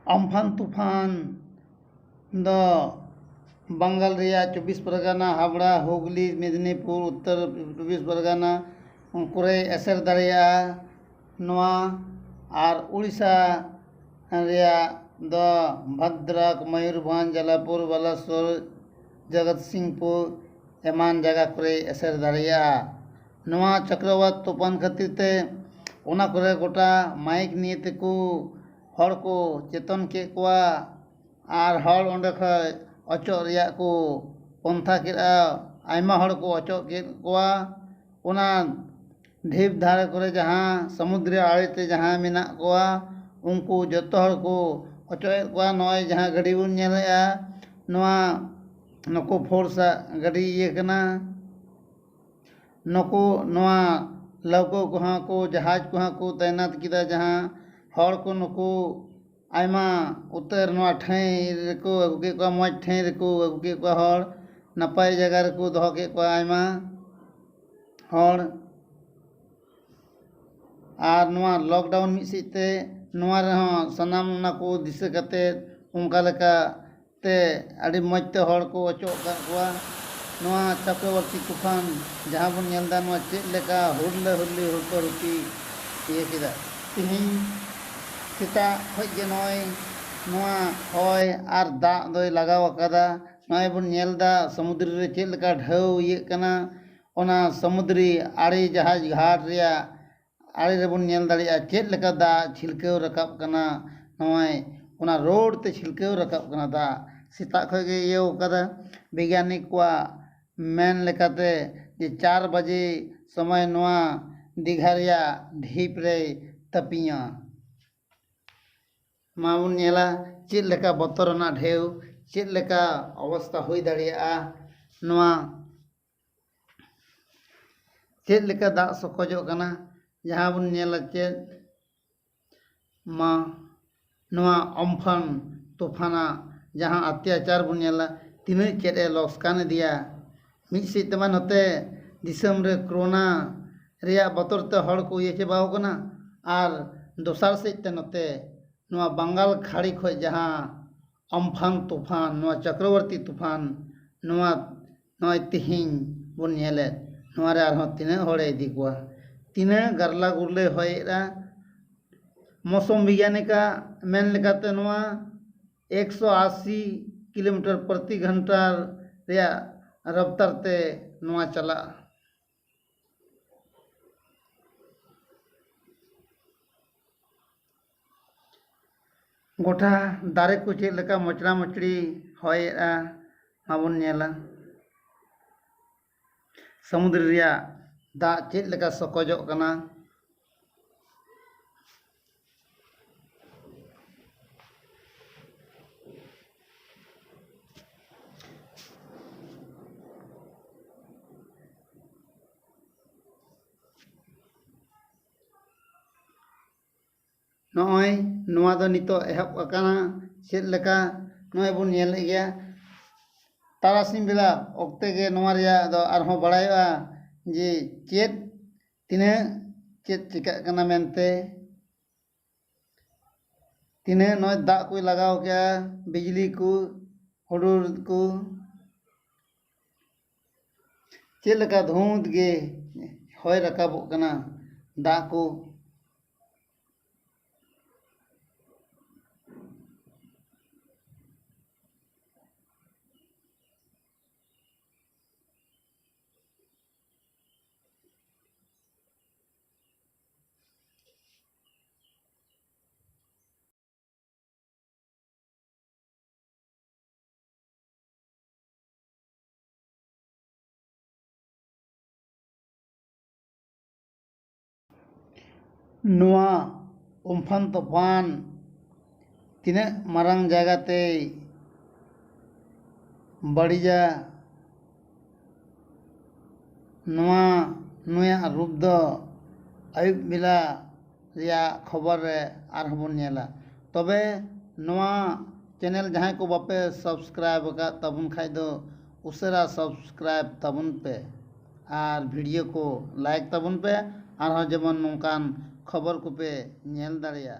Amphan तूफान दो बंगाल रिया 24 परगना हावड़ा हुगली मेदिनीपुर उत्तर 24 परगना करे एसर दाड़ेया नोआ और उड़ीसा रिया दो भद्रक मयूरभंज जलापुर बालासोर जगत सिंहपुर एमान जगह करे एसर दाड़ेया नोआ चक्रवात तूफान खातिर ते ओना करे गोटा माइक निये तेको हर को चेतन के कोआ और हर ओंडे खय अचोक रिया को पंथा केआ आयमा हर को अचोक के कोआ ओना ढीप धारे करे जहाँ समुद्र आड़ेते जहाँ मेना कोआ उनको जतो हर को अचोक कोआ नय जहाँ गाड़ी बन नेलेआ नोआ नको फोर्सा गाड़ी ये कना नको नोआ लौको कोहा को जहाज कोहा को तैनात किदा जहाँ हर को नुको आयमा उतर नोआ ठाई को अगुके को मज ठाई को अगुके को हर नपाय जगह को दह के को आयमा हर और नोआ लॉकडाउन मिसिते नोआ रह सनाम ना को दिशा कते उनका लेका ते अड़ी मज ते हर को अचोक का कोआ नोआ चक्रवर्ती तूफान जहाँ बन नेलदा नोआ चेक लेका हुरले हुरली हुरको हुरकी ये किदा तिहिं सेता खज नय नोआ हय और दाग दय लगाव अकादा नय बन नेलदा समुद्र रे चेक लेका ढेउ ये कना ओना समुद्री आड़ी जहाज घाट रिया आड़ी रे बन नेल दाड़िया चेक लेका दाग छिलकेव रकाब कना नय ओना रोड ते छिलकेव रकाब कना दाग सेता खय गे ये अकादा वैज्ञानिक को मेन लेकाते जे 4 बजे समय नोआ दीघा रिया ढीप रे तपिया माउन नेला चेक लेका बतरना ढेउ चेक लेका अवस्था हुई दाड़िया नोआ चेक लेका दाग सकजो कना जहाँ बन नेला चेक मा नोआ अम्फान तूफाना जहाँ अत्याचार बन नेला तीन चेक लस्कान दिया मिद सेतमा नते दिसम रे कोरोना रिया बतरते हड़ को ये चेबाव कना और दोसार सेते नते नोआ बंगाल खाड़ी खय जहाँ अम्फान तूफान नोआ चक्रवर्ती तूफान नोआ नोय तिहिं बन नेले नोआ रे आरहों तिना हड़े इदी कोआ तिना गारला गुरले हयरा मौसम वैज्ञानिका मेन लेकाते नोआ 180 किलोमीटर प्रति घंटा रिया रफ्तार ते नोआ चला गोटा दारे को चेक लेका मचड़ा मचड़ी हयरा माबन नेला समुद्र रिया दाग चेक लेका सकजोग कना नय नोआ दो नितो एहब अकाना चेक लेका नय बन नेल गया तारासिं बेला अक्ते गे नोआ रिया दो आरहों बड़ायोआ जे चेक तिना चेक चिका कना मेनते तिना नय दाग को लगाव के बिजली को हुडुर को चेक लेका धुंद गे हय रकाबोग कना दाग को नोआ अम्फान तूफान तीना मारांग जायगाते बड़िजा नोआ नुया रूप दो आयुब बेला रिया खबर रे आरहों बन नेला तबे नोआ चैनल जहाँ को बापे सब्सक्राइब का तबन खाय दो उसेरा सब्सक्राइब तबन पे और वीडियो को लाइक तबन पे और जेमन नोंकान खबर को पे नेल दाड़िया।